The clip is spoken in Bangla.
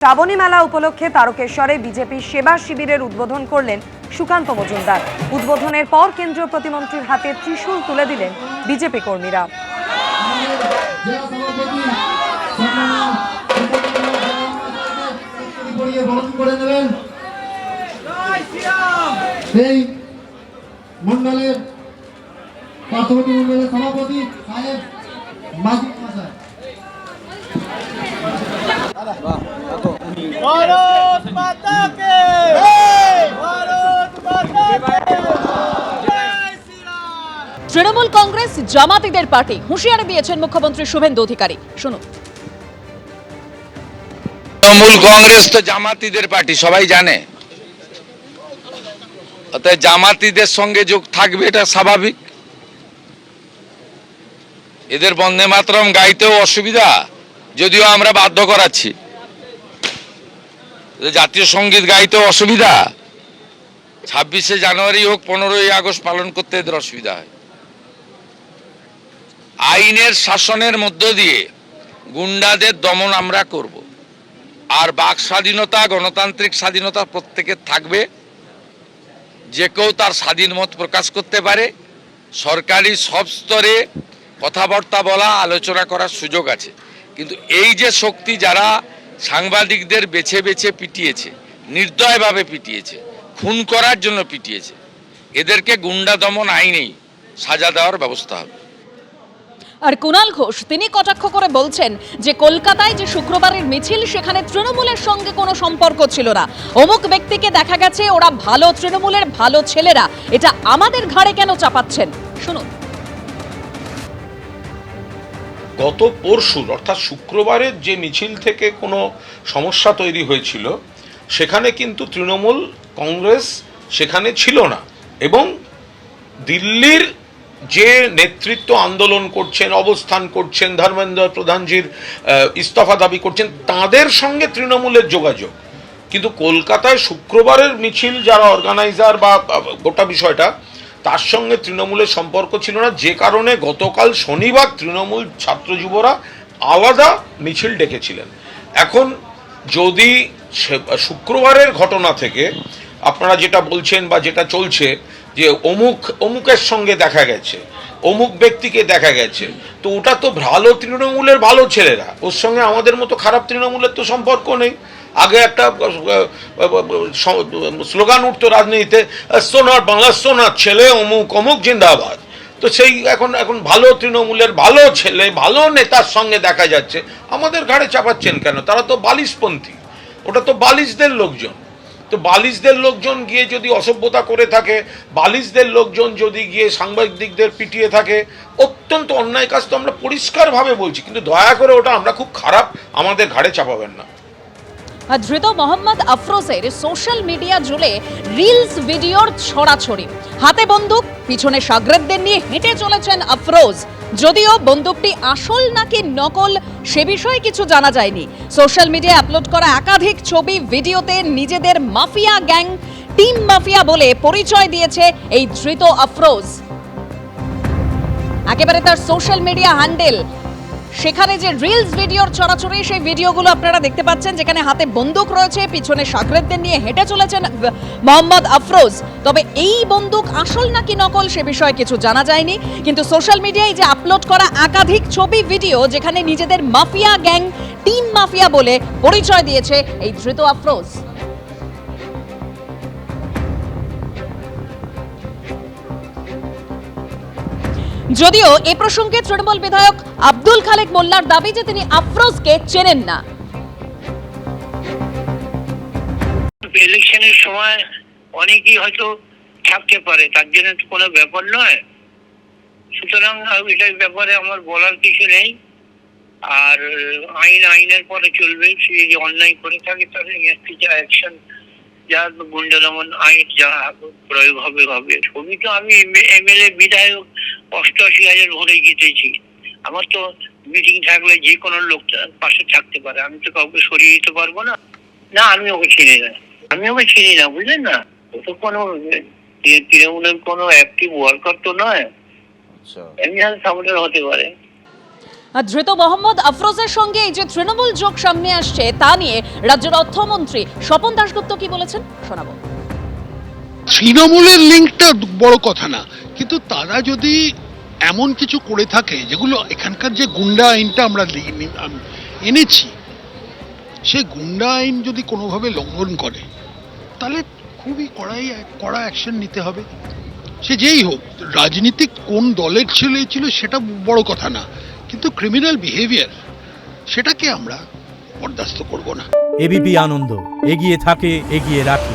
শ্রাবণী মেলা উপলক্ষে তারকেশ্বরে বিজেপি সেবা শিবিরের উদ্বোধন করলেন সুকান্ত মজুমদার। উদ্বোধনের পর কেন্দ্রীয় প্রতিমন্ত্রীর হাতে ত্রিশূল তুলে দিলেন বিজেপি কর্মীরা। মন্ডলের পার্শ্ববর্তী মন্ডলের সভাপতি সাহেব মাজিদ মহাশয়। भारत माता के भारत माता के जय श्री राम। তৃণমূল কংগ্রেস জামাতিদের পার্টি হুঁশিয়ারি দিয়েছেন মুখ্যমন্ত্রী শুভেন্দু অধিকারী। শুনুন। তৃণমূল কংগ্রেস তো জামাতিদের পার্টি, সবাই জানে। অতএব জামাতিদের সঙ্গে যোগ থাকবে, এটা স্বাভাবিক। এদের বন্দে মাতরম গাইতেও অসুবিধা, যদিও আমরা বাধ্য করাচ্ছি। জাতীয় সঙ্গীত গাইতেও অসুবিধা, 26শে জানুয়ারি হোক 15ই আগস্ট পালন করতে এদের অসুবিধা হয়। আইনের শাসনের মধ্য দিয়ে গুন্ডাদের দমন আমরা করব, আর বাক স্বাধীনতা, গণতান্ত্রিক স্বাধীনতা প্রত্যেকের থাকবে। যে কেউ তার স্বাধীন মত প্রকাশ করতে পারে। সরকারি সব স্তরে কথাবার্তা বলা, আলোচনা করার সুযোগ আছে। কিন্তু এই যে শক্তি যারা সাংবাদিকদের বেছে বেছে পিটিয়েছে, নির্দয়ভাবে পিটিয়েছে, খুন করার জন্য পিটিয়েছে, এদেরকে গুন্ডা দমন আইনেই সাজা দেওয়ার ব্যবস্থা হবে। আর কুণাল ঘোষ তিনি কটাক্ষ করে বলছেন যে কলকাতায় যে শুক্রবারের মিছিল, সেখানে তৃণমূলের সঙ্গে কোনো সম্পর্ক ছিল না। অমুক ব্যক্তিকে দেখা গেছে, ওরা ভালো, তৃণমূলের ভালো ছেলেরা, এটা আমাদের ঘাড়ে কেন চাপাচ্ছেন? শুনুন। গত পরশু অর্থাৎ শুক্রবারের যে মিছিল থেকে কোনো সমস্যা তৈরি হয়েছিল, সেখানে কিন্তু তৃণমূল কংগ্রেস সেখানে ছিল না, এবং দিল্লির যে নেতৃত্ব আন্দোলন করছেন, অবস্থান করছেন, ধর্মেন্দ্র প্রধানজির ইস্তফা দাবি করছেন, তাদের সঙ্গে তৃণমূলের যোগাযোগ। কিন্তু কলকাতায় শুক্রবারের মিছিল যারা অর্গানাইজার বা গোটা বিষয়টা, তার সঙ্গে তৃণমূলের সম্পর্ক ছিল না, যে কারণে গতকাল শনিবার তৃণমূল ছাত্র যুবরা আলাদা মিছিল ডেকেছিলেন। এখন যদি শুক্রবারের ঘটনা থেকে আপনারা যেটা বলছেন বা যেটা চলছে যে অমুকের সঙ্গে দেখা গেছে, অমুক ব্যক্তিকে দেখা গেছে, তো ওটা তো ভালো তৃণমূলের ভালো ছেলেরা, ওর সঙ্গে আমাদের মতো খারাপ তৃণমূলের তো সম্পর্ক নেই। আগে একটা স্লোগান উঠতো রাজনীতিতে, সোনার বাংলা, সোনার ছেলে, অমুক অমুক জিন্দাবাদ। তো সেই এখন ভালো তৃণমূলের ভালো ছেলে, ভালো নেতার সঙ্গে দেখা যাচ্ছে, আমাদের ঘাড়ে চাপাচ্ছেন কেন? তারা তো বালিশপন্থী, ওটা তো বালিশদের লোকজন। তো বালিশদের লোকজন গিয়ে যদি অসভ্যতা করে থাকে, বালিশদের লোকজন যদি গিয়ে সাংবাদিকদের পিটিয়ে থাকে, অত্যন্ত অন্যায় কাজ। তো আমরা পরিষ্কারভাবে বলছি, কিন্তু দয়া করে ওটা আমরা খুব খারাপ আমাদের ঘাড়ে চাপাবেন না। ধৃত মোহাম্মদ আফরোজের সোশ্যাল মিডিয়া জুড়ে রিলস ভিডিওর ছড়াছড়ি। হাতে বন্দুক, পিছনে সাগরেদদের নিয়ে হেঁটে চলেছেন আফরোজ। যদিও বন্দুকটি আসল নাকি নকল সে বিষয়ে কিছু জানা যায়নি। সোশ্যাল মিডিয়ায় আপলোড করা একাধিক ছবি, ভিডিওতে নিজেদের মাফিয়া গ্যাং, টিম মাফিয়া বলে পরিচয় দিয়েছে এই ধৃত আফরোজ। একেবারে তার সোশ্যাল মিডিয়া হ্যান্ডেল, সেখানে যে রিলস ভিডিওর ছড়াছড়ি, সেই ভিডিওগুলো আপনারা দেখতে পাচ্ছেন, যেখানে হাতে বন্দুক রয়েছে, পিছনে সাগরেদদের নিয়ে হেঁটে চলেছেন মোহাম্মদ আফরোজ। তবে এই বন্দুক আসল নাকি নকল সে বিষয়ে কিছু জানা যায়নি। কিন্তু সোশ্যাল মিডিয়ায় যে আপলোড করা একাধিক ছবি, ভিডিও, যেখানে নিজেদের মাফিয়া গ্যাং, টিম মাফিয়া বলে পরিচয় দিয়েছে এই ধৃত আফরোজ। যদিও এ প্রসঙ্গে তৃণমূল বিধায়ক আব্দুল খালেক মোল্লার দাবি যে তিনি আফরোজকে চেনেন না। ইলেকশনের সময় অনেকেই হয়তো থাকতে পারে, তার জন্য তো কোনো ব্যাপার নয়। সুতরাং এটার ব্যাপারে আমার বলার কিছু নেই। আর আইনের পরে চলবে। সে যদি অন্যায় করে থাকে তাহলে অ্যাকশন, যা গুন্ডা দমন আইন যা প্রয়োগ হবে হবে। ছবি তো আমি এমএলএ বিধায়ক 88,000 ভোটে জিতেছি। আমার তো মিটিং থাকলে যে কোনো লোক পাশে থাকতে পারে, আমি তো কাউকে সরিয়ে দিতে পারবো না। না, আমি ওকে চিনি না, বুঝলেন না? ও তো কোনো তৃণমূলের কোনো অ্যাক্টিভ ওয়ার্কার তো নয়, এমনি সাপোর্টার হতে পারে। ধৃত মোহাম্মদ আফরোজের সঙ্গে এই যে তৃণমূল যোগ সামনে আসছে তা নিয়ে রাজ্যের অর্থমন্ত্রী স্বপন দাশগুপ্ত কি বলেছেন শোনাবো। তৃণমূলের লিঙ্কটা বড় কথা না, কিন্তু তারা যদি এমন কিছু করে থাকে যেগুলো এখানকার যে গুন্ডা আইনটা আমরা এনেছি, সে গুন্ডা আইন যদি কোনোভাবে লঙ্ঘন করে তাহলে খুবই কড়া অ্যাকশন নিতে হবে। সে যেই হোক, রাজনীতিক কোন দলের ছিল সেটা বড় কথা না, কিন্তু ক্রিমিনাল বিহেভিয়ার সেটাকে আমরা বরদাস্ত করব না। এবিপি আনন্দ, এগিয়ে থাকে, এগিয়ে রাখে।